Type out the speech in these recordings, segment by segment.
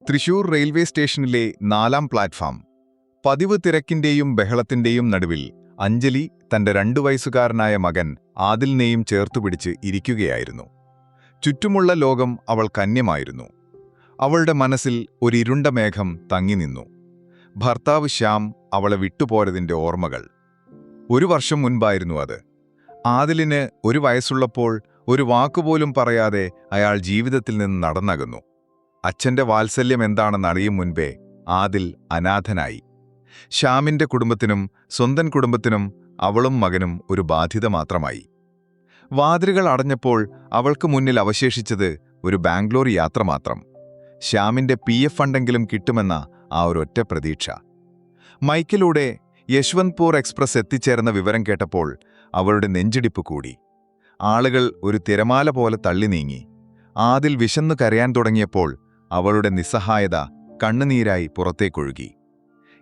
Thrissur railway സ്റ്റേഷനിലെ 4-ാം platform. പതിവ് തിരക്കിന്റെയും ബഹളത്തിന്റെയും നടുവിൽ അഞ്ജലി തന്റെ 2 വയസ്സുകാരനായ മകൻ ആദിലിനെയും ചേർത്തുപിടിച്ച് ഇരിക്കുകയായിരുന്നു. ചുറ്റുമുള്ള ലോകം അവൾക്കന്യമായിരുന്നു. അവളുടെ മനസ്സിൽ ഒരു ഇരുണ്ട മേഘം തങ്ങിനിന്നു. ഭർത്താവ് ശ്യാം അവളെ വിട്ടുപോരതിന്റെ ഓർമ്മകൾ. 1 വർഷം മുൻപായിരുന്നു അത്. ആദിലിന് 1 വയസ്സുള്ളപ്പോൾ ഒരു വാക്കുപോലും പറയാതെ അയാൾ ജീവിതത്തിൽ നിന്ന് നടന്നകന്നു. അച്ഛന്റെ വാത്സല്യം എന്താണെന്നറിയും മുൻപേ ആദിൽ അനാഥനായി. ശ്യാമിന്റെ കുടുംബത്തിനും സ്വന്തം കുടുംബത്തിനും അവളും മകനും ഒരു ബാധ്യത മാത്രമായി. വാതിലുകൾ അടഞ്ഞപ്പോൾ അവൾക്ക് മുന്നിൽ അവശേഷിച്ചത് ഒരു ബാംഗ്ലൂർ യാത്ര മാത്രം. ശ്യാമിന്റെ PF ഫണ്ടെങ്കിലും കിട്ടുമെന്ന ആ ഒരൊറ്റ പ്രതീക്ഷ. മൈക്കിലൂടെ യശ്വന്ത്പൂർ എക്സ്പ്രസ് എത്തിച്ചേർന്ന വിവരം കേട്ടപ്പോൾ അവളുടെ നെഞ്ചിടിപ്പ് കൂടി. ആളുകൾ ഒരു തിരമാല പോലെ തള്ളി നീങ്ങി. ആദിൽ വിശന്നു കരയാൻ തുടങ്ങിയപ്പോൾ അവളുടെ നിസ്സഹായത കണ്ണുനീരായി പുറത്തേക്കൊഴുകി.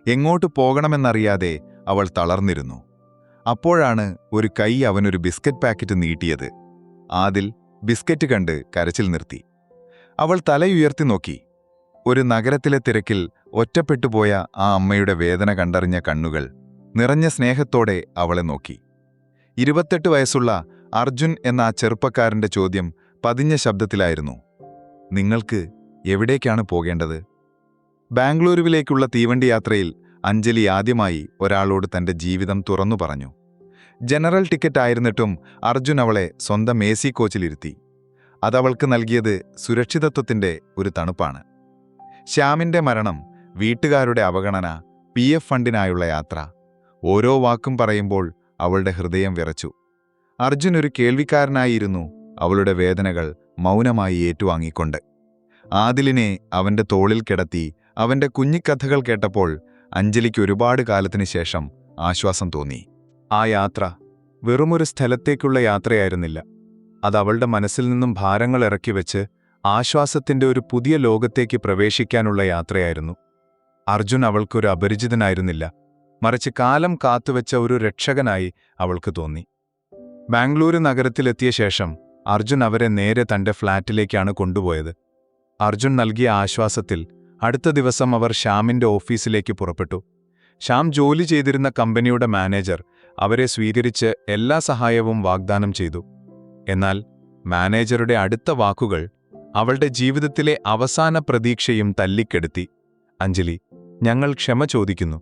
എങ്ങോട്ട് പോകണമെന്നറിയാതെ അവൾ തളർന്നിരുന്നു. അപ്പോഴാണ് ഒരു കൈ അവനൊരു ബിസ്ക്കറ്റ് പാക്കറ്റ് നീട്ടിയത്. ആദിൽ ബിസ്ക്കറ്റ് കണ്ട് കരച്ചിൽ നിർത്തി. അവൾ തലയുയർത്തി നോക്കി. ഒരു നഗരത്തിലെ തിരക്കിൽ ഒറ്റപ്പെട്ടുപോയ ആ അമ്മയുടെ വേദന കണ്ടറിഞ്ഞ കണ്ണുകൾ നിറഞ്ഞ സ്നേഹത്തോടെ അവളെ നോക്കി. 28 വയസ്സുള്ള അർജുൻ എന്ന ആ ചെറുപ്പക്കാരന്റെ ചോദ്യം പതിഞ്ഞ ശബ്ദത്തിലായിരുന്നു. നിങ്ങൾക്ക് എവിടേക്കാണ് പോകേണ്ടത്? ബാംഗ്ലൂരുവിലേക്കുള്ള തീവണ്ടി യാത്രയിൽ അഞ്ജലി ആദ്യമായി ഒരാളോട് തന്റെ ജീവിതം തുറന്നു പറഞ്ഞു. ജനറൽ ടിക്കറ്റ് ആയിരുന്നിട്ടും അർജുൻ അവളെ സ്വന്തം AC കോച്ചിലിരുത്തി. അതവൾക്ക് നൽകിയത് സുരക്ഷിതത്വത്തിന്റെ ഒരു തണുപ്പാണ്. ശ്യാമിന്റെ മരണം, വീട്ടുകാരുടെ അവഗണന, PF ഫണ്ടിനായുള്ള യാത്ര, ഓരോ വാക്കും പറയുമ്പോൾ അവളുടെ ഹൃദയം വിറച്ചു. അർജുൻ ഒരു കേൾവിക്കാരനായിരുന്നു, അവളുടെ വേദനകൾ മൗനമായി ഏറ്റുവാങ്ങിക്കൊണ്ട്. ആദിലിനെ അവന്റെ തോളിൽ കിടത്തി അവന്റെ കുഞ്ഞിക്കഥകൾ കേട്ടപ്പോൾ അഞ്ജലിക്ക് ഒരുപാട് കാലത്തിനു ശേഷം ആശ്വാസം തോന്നി. ആ യാത്ര വെറുമൊരു സ്ഥലത്തേക്കുള്ള യാത്രയായിരുന്നില്ല. അത് അവളുടെ മനസ്സിൽ നിന്നും ഭാരങ്ങൾ ഇറക്കിവെച്ച് ആശ്വാസത്തിന്റെ ഒരു പുതിയ ലോകത്തേക്ക് പ്രവേശിക്കാനുള്ള യാത്രയായിരുന്നു. അർജുൻ അവൾക്കൊരു അപരിചിതനായിരുന്നില്ല, മറിച്ച് കാലം കാത്തുവെച്ച ഒരു രക്ഷകനായി അവൾക്ക് തോന്നി. ബാംഗ്ലൂരു നഗരത്തിലെത്തിയ ശേഷം അർജുൻ അവരെ നേരെ തന്റെ ഫ്ളാറ്റിലേക്കാണ് കൊണ്ടുപോയത്. അർജുൻ നൽകിയ ആശ്വാസത്തിൽ അടുത്ത ദിവസം അവർ ശ്യാമിന്റെ ഓഫീസിലേക്ക് പുറപ്പെട്ടു. ശ്യാം ജോലി ചെയ്തിരുന്ന കമ്പനിയുടെ മാനേജർ അവരെ സ്വീകരിച്ച് എല്ലാ സഹായവും വാഗ്ദാനം ചെയ്തു. എന്നാൽ മാനേജറുടെ അടുത്ത വാക്കുകൾ അവളുടെ ജീവിതത്തിലെ അവസാന പ്രതീക്ഷയും തല്ലിക്കെടുത്തി. അഞ്ജലി, ഞങ്ങൾ ക്ഷമ ചോദിക്കുന്നു.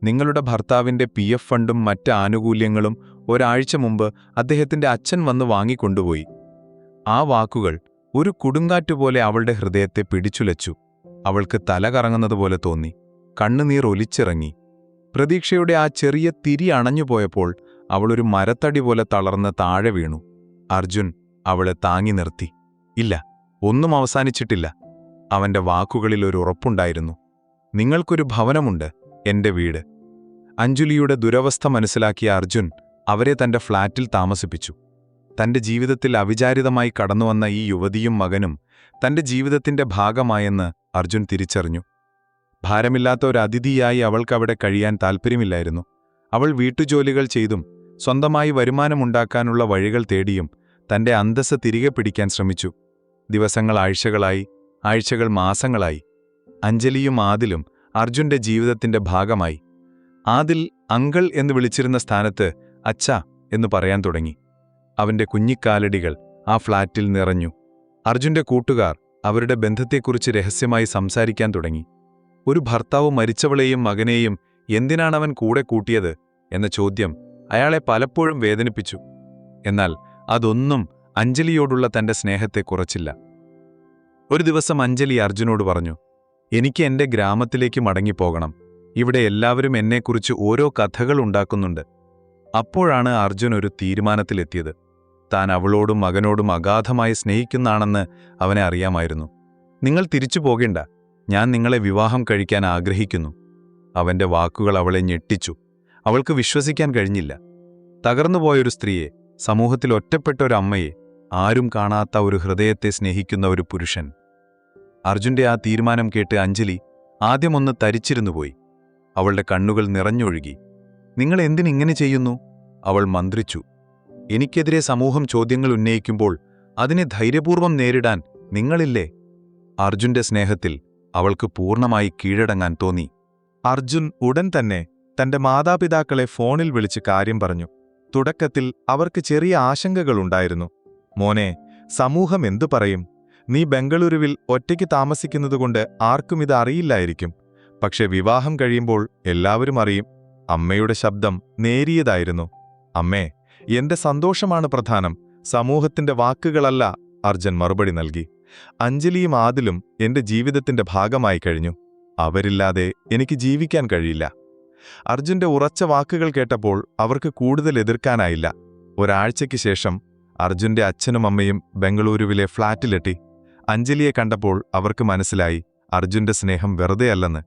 നിങ്ങളുടെ ഭർത്താവിന്റെ PF ഫണ്ടും മറ്റ് ആനുകൂല്യങ്ങളും ഒരാഴ്ച മുമ്പ് അദ്ദേഹത്തിന്റെ അച്ഛൻ വന്ന് വാങ്ങിക്കൊണ്ടുപോയി. ആ വാക്കുകൾ ഒരു കൊടുങ്കാറ്റുപോലെ അവളുടെ ഹൃദയത്തെ പിടിച്ചുലച്ചു. അവൾക്ക് തല കറങ്ങുന്നതുപോലെ തോന്നി. കണ്ണുനീർ ഒലിച്ചിറങ്ങി. പ്രതീക്ഷയുടെ ആ ചെറിയ തിരി അണഞ്ഞുപോയപ്പോൾ അവളൊരു മരത്തടി പോലെ തളർന്ന് താഴെ വീണു. അർജുൻ അവളെ താങ്ങി നിർത്തി. ഇല്ല, ഒന്നും അവസാനിച്ചിട്ടില്ല. അവന്റെ വാക്കുകളിൽ ഒരു ഉറപ്പുണ്ടായിരുന്നു. നിങ്ങൾക്കൊരു ഭവനമുണ്ട്, എന്റെ വീട്. അഞ്ജലിയുടെ ദുരവസ്ഥ മനസ്സിലാക്കിയ അർജുൻ അവരെ തന്റെ ഫ്ളാറ്റിൽ താമസിപ്പിച്ചു. തന്റെ ജീവിതത്തിൽ അവിചാരിതമായി കടന്നുവന്ന ഈ യുവതിയും മകനും തന്റെ ജീവിതത്തിന്റെ ഭാഗമായെന്ന് അർജുൻ തിരിച്ചറിഞ്ഞു. ഭാരമില്ലാത്ത ഒരു അതിഥിയായി അവൾക്കവിടെ കഴിയാൻ താൽപ്പര്യമില്ലായിരുന്നു. അവൾ വീട്ടുജോലികൾ ചെയ്തും സ്വന്തമായി വരുമാനമുണ്ടാക്കാനുള്ള വഴികൾ തേടിയും തന്റെ അന്തസ്സ് തിരികെ പിടിക്കാൻ ശ്രമിച്ചു. ദിവസങ്ങൾ ആഴ്ചകളായി, ആഴ്ചകൾ മാസങ്ങളായി. അഞ്ജലിയും ആദിലും അർജുന്റെ ജീവിതത്തിന്റെ ഭാഗമായി. ആദിൽ അങ്കിൾ എന്ന് വിളിച്ചിരുന്ന സ്ഥാനത്ത് അച്ഛാ എന്ന് പറയാൻ തുടങ്ങി. അവന്റെ കുഞ്ഞിക്കാലടികൾ ആ ഫ്ളാറ്റിൽ നിറഞ്ഞു. അർജുന്റെ കൂട്ടുകാർ അവരുടെ ബന്ധത്തെക്കുറിച്ച് രഹസ്യമായി സംസാരിക്കാൻ തുടങ്ങി. ഒരു ഭർത്താവ് മരിച്ചവളെയും മകനെയും എന്തിനാണവൻ കൂടെ കൂട്ടിയത് എന്ന ചോദ്യം അയാളെ പലപ്പോഴും വേദനിപ്പിച്ചു. എന്നാൽ അതൊന്നും അഞ്ജലിയോടുള്ള തന്റെ സ്നേഹത്തെ കുറച്ചില്ല. ഒരു ദിവസം അഞ്ജലി അർജുനോട് പറഞ്ഞു, എനിക്ക് എന്റെ ഗ്രാമത്തിലേക്ക് മടങ്ങിപ്പോകണം. ഇവിടെ എല്ലാവരും എന്നെക്കുറിച്ച് ഓരോ കഥകൾ ഉണ്ടാക്കുന്നുണ്ട്. അപ്പോഴാണ് അർജുൻ ഒരു തീരുമാനത്തിലെത്തിയത്. താൻ അവളോടും മകനോടും അഗാധമായി സ്നേഹിക്കുന്നാണെന്ന് അവനെ അറിയാമായിരുന്നു. നിങ്ങൾ തിരിച്ചു പോകേണ്ട, ഞാൻ നിങ്ങളെ വിവാഹം കഴിക്കാൻ ആഗ്രഹിക്കുന്നു. അവന്റെ വാക്കുകൾ അവളെ ഞെട്ടിച്ചു. അവൾക്ക് വിശ്വസിക്കാൻ കഴിഞ്ഞില്ല. തകർന്നുപോയൊരു സ്ത്രീയെ, സമൂഹത്തിൽ ഒറ്റപ്പെട്ട ഒരു അമ്മയെ, ആരും കാണാത്ത ഒരു ഹൃദയത്തെ സ്നേഹിക്കുന്ന ഒരു പുരുഷൻ. അർജുന്റെ ആ തീരുമാനം കേട്ട് അഞ്ജലി ആദ്യമൊന്ന് തരിച്ചിരുന്നുപോയി. അവളുടെ കണ്ണുകൾ നിറഞ്ഞൊഴുകി. നിങ്ങൾ എന്തിനിങ്ങനെ ചെയ്യുന്നു? അവൾ മന്ത്രിച്ചു. എനിക്കെതിരെ സമൂഹം ചോദ്യങ്ങൾ ഉന്നയിക്കുമ്പോൾ അതിനെ ധൈര്യപൂർവ്വം നേരിടാൻ നിങ്ങളില്ലേ? അർജുന്റെ സ്നേഹത്തിൽ അവൾക്ക് പൂർണ്ണമായി കീഴടങ്ങാൻ തോന്നി. അർജുൻ ഉടൻ തന്നെ തന്റെ മാതാപിതാക്കളെ ഫോണിൽ വിളിച്ച് കാര്യം പറഞ്ഞു. തുടക്കത്തിൽ അവർക്ക് ചെറിയ ആശങ്കകളുണ്ടായിരുന്നു. മോനെ, സമൂഹം എന്തു പറയും? നീ ബംഗളൂരുവിൽ ഒറ്റയ്ക്ക് താമസിക്കുന്നതുകൊണ്ട് ആർക്കും ഇത് അറിയില്ലായിരിക്കും. പക്ഷെ വിവാഹം കഴിയുമ്പോൾ എല്ലാവരും അറിയും. അമ്മയുടെ ശബ്ദം നേരിയതായിരുന്നു. അമ്മേ, എന്റെ സന്തോഷമാണ് പ്രധാനം, സമൂഹത്തിന്റെ വാക്കുകളല്ല, അർജുൻ മറുപടി നൽകി. അഞ്ജലിയും ആദിലും എന്റെ ജീവിതത്തിന്റെ ഭാഗമായി കഴിഞ്ഞു. അവരില്ലാതെ എനിക്ക് ജീവിക്കാൻ കഴിയില്ല. അർജുന്റെ ഉറച്ച വാക്കുകൾ കേട്ടപ്പോൾ അവർക്ക് കൂടുതൽ എതിർക്കാനായില്ല. ഒരാഴ്ചയ്ക്ക് ശേഷം അർജുന്റെ അച്ഛനും അമ്മയും ബംഗളൂരുവിലെ ഫ്ളാറ്റിലെത്തി. അഞ്ജലിയെ കണ്ടപ്പോൾ അവർക്ക് മനസ്സിലായി അർജുന്റെ സ്നേഹം വെറുതെയല്ലെന്ന്.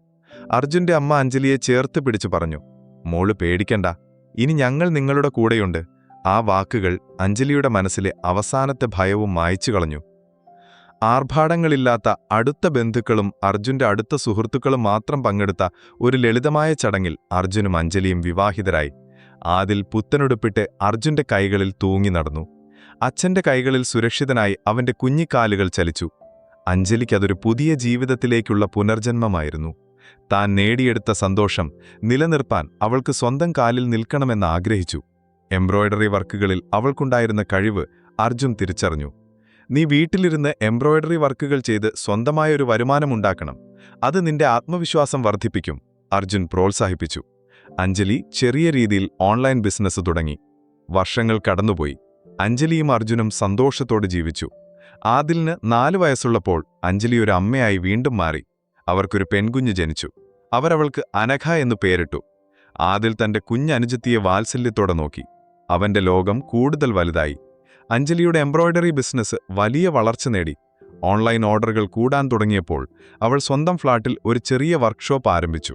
അർജുന്റെ അമ്മ അഞ്ജലിയെ ചേർത്ത് പിടിച്ചു പറഞ്ഞു, മോള് പേടിക്കണ്ട, ഇനി ഞങ്ങൾ നിങ്ങളുടെ കൂടെയുണ്ട്. ആ വാക്കുകൾ അഞ്ജലിയുടെ മനസ്സിലെ അവസാനത്തെ ഭയവും മായ്ച്ചു കളഞ്ഞു. ആർഭാടങ്ങളില്ലാത്ത അടുത്ത ബന്ധുക്കളും അർജുന്റെ അടുത്ത സുഹൃത്തുക്കളും മാത്രം പങ്കെടുത്ത ഒരു ലളിതമായ ചടങ്ങിൽ അർജുനും അഞ്ജലിയും വിവാഹിതരായി. ആദിൽ പുത്തനുടുപ്പിട്ട് അർജുന്റെ കൈകളിൽ തൂങ്ങി നടന്നു. അച്ഛന്റെ കൈകളിൽ സുരക്ഷിതനായി അവന്റെ കുഞ്ഞിക്കാലുകൾ ചലിച്ചു. അഞ്ജലിക്കതൊരു പുതിയ ജീവിതത്തിലേക്കുള്ള പുനർജന്മമായിരുന്നു. താൻ നേടിയെടുത്ത സന്തോഷം നിലനിർത്താൻ അവൾക്ക് സ്വന്തം കാലിൽ നിൽക്കണമെന്ന് ആഗ്രഹിച്ചു. എംബ്രോയ്ഡറി വർക്കുകളിൽ അവൾക്കുണ്ടായിരുന്ന കഴിവ് അർജുൻ തിരിച്ചറിഞ്ഞു. നീ വീട്ടിലിരുന്ന് എംബ്രോയ്ഡറി വർക്കുകൾ ചെയ്ത് സ്വന്തമായൊരു വരുമാനമുണ്ടാക്കണം. അത് നിന്റെ ആത്മവിശ്വാസം വർദ്ധിപ്പിക്കും, അർജുൻ പ്രോത്സാഹിപ്പിച്ചു. അഞ്ജലി ചെറിയ രീതിയിൽ ഓൺലൈൻ ബിസിനസ് തുടങ്ങി. വർഷങ്ങൾ കടന്നുപോയി. അഞ്ജലിയും അർജുനും സന്തോഷത്തോടെ ജീവിച്ചു. ആദിലിന് 4 വയസ്സുള്ളപ്പോൾ അഞ്ജലി ഒരു അമ്മയായി വീണ്ടും മാറി. അവർക്കൊരു പെൺകുഞ്ഞ് ജനിച്ചു. അവരവൾക്ക് അനഘ എന്നു പേരിട്ടു. ആദിൽ തന്റെ കുഞ്ഞനുജത്തിയെ വാത്സല്യത്തോടെ നോക്കി. അവന്റെ ലോകം കൂടുതൽ വലുതായി. അഞ്ജലിയുടെ എംബ്രോയ്ഡറി ബിസിനസ് വലിയ വളർച്ച നേടി. ഓൺലൈൻ ഓർഡറുകൾ കൂടാൻ തുടങ്ങിയപ്പോൾ അവൾ സ്വന്തം ഫ്ളാറ്റിൽ ഒരു ചെറിയ വർക്ക്ഷോപ്പ് ആരംഭിച്ചു.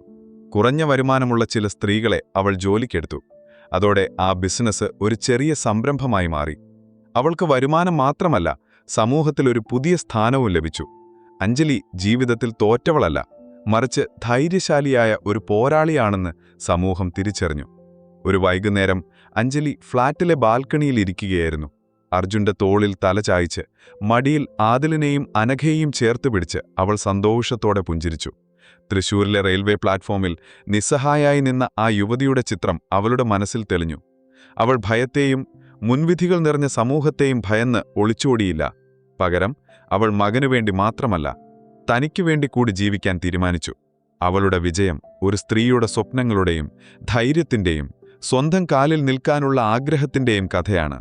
കുറഞ്ഞ വരുമാനമുള്ള ചില സ്ത്രീകളെ അവൾ ജോലിക്കെടുത്തു. അതോടെ ആ ബിസിനസ് ഒരു ചെറിയ സംരംഭമായി മാറി. അവൾക്ക് വരുമാനം മാത്രമല്ല, സമൂഹത്തിൽ ഒരു പുതിയ സ്ഥാനവും ലഭിച്ചു. അഞ്ജലി ജീവിതത്തിൽ തോറ്റവളല്ല, മറിച്ച് ധൈര്യശാലിയായ ഒരു പോരാളിയാണെന്ന് സമൂഹം തിരിച്ചറിഞ്ഞു. ഒരു വൈകുന്നേരം അഞ്ജലി ഫ്ളാറ്റിലെ ബാൽക്കണിയിൽ ഇരിക്കുകയായിരുന്നു. അർജുന്റെ തോളിൽ തല ചായ്ച്ച് മടിയിൽ ആദിലിനെയും അനഘയെയും ചേർത്ത് പിടിച്ച് അവൾ സന്തോഷത്തോടെ പുഞ്ചിരിച്ചു. തൃശൂരിലെ റെയിൽവേ പ്ലാറ്റ്ഫോമിൽ നിസ്സഹായായി നിന്ന ആ യുവതിയുടെ ചിത്രം അവളുടെ മനസ്സിൽ തെളിഞ്ഞു. അവൾ ഭയത്തെയും മുൻവിധികൾ നിറഞ്ഞ സമൂഹത്തെയും ഭയന്ന് ഒളിച്ചോടിയില്ല. പകരം അവൾ മകനുവേണ്ടി മാത്രമല്ല, തനിക്കുവേണ്ടി കൂടി ജീവിക്കാൻ തീരുമാനിച്ചു. അവളുടെ വിജയം ഒരു സ്ത്രീയുടെ സ്വപ്നങ്ങളുടെയും ധൈര്യത്തിന്റെയും സ്വന്തം കാലിൽ നിൽക്കാനുള്ള ആഗ്രഹത്തിന്റെയും കഥയാണ്.